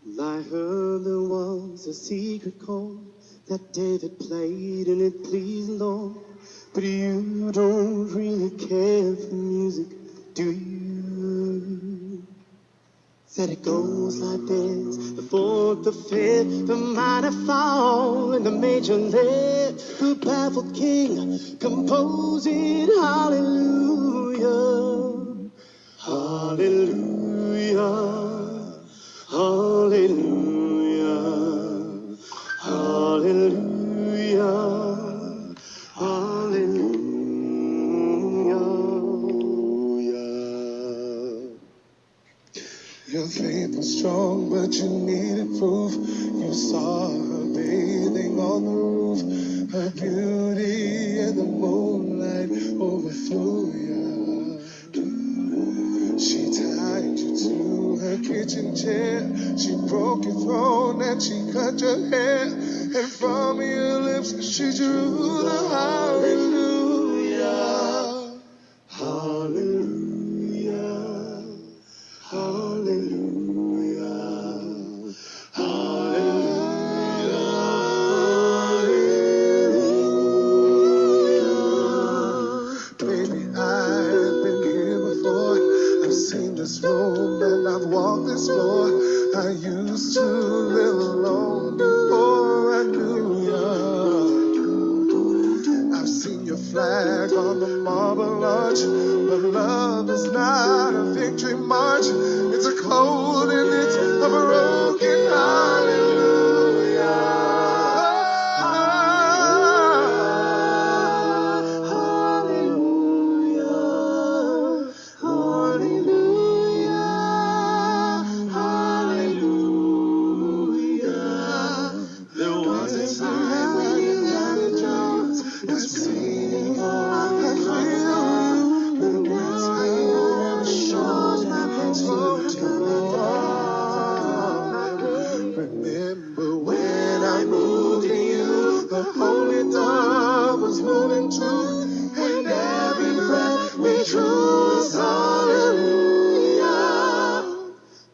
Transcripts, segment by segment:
I heard there was a secret chord that David played and it pleased the Lord. But you don't really care for music, do you? Said it goes like this: the fourth, the fifth, the minor fall, and the major lift. The baffled king composing hallelujah, hallelujah, hallelujah, hallelujah, hallelujah. Your faith was strong, but you needed proof. You saw her bathing on the roof. Her beauty in the moonlight overthrew you. She tied you to her kitchen chair. She broke your throne and she cut your hair. And from your lips she drew the hallelujah. Hallelujah. Hallelujah. Hallelujah. Baby, I've been here before. I've seen this room and I've walked this floor. I used to live alone before I knew you. I've seen your flag on the marble arch, but love is not a victory march. It's a cold and it's a broken hallelujah. Hallelujah. Hallelujah. Hallelujah. There was a time when Indiana Jones was singing on the freedom, and now I never shows my pencil to the dawn. Remember when I moved in you, the holy dove was moving too, and every breath we drew was hallelujah.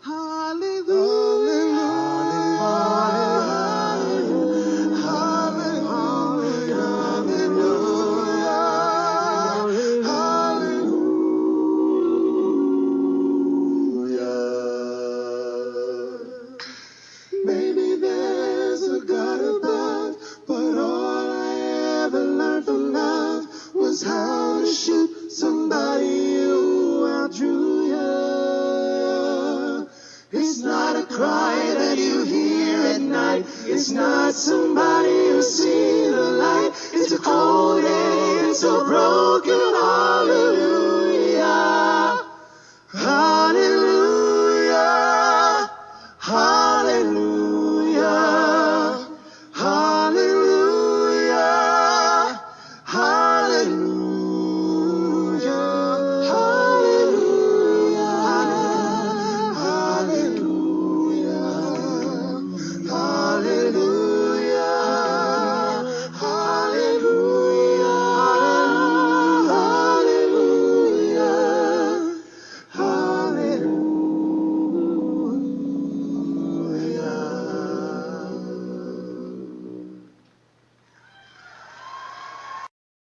Hallelujah. Maybe there's a God above, but all I ever learned from love was how to shoot somebody who outdrew you. It's not a cry that you hear at night. It's not somebody who's seen the light. It's a cold and it's a broken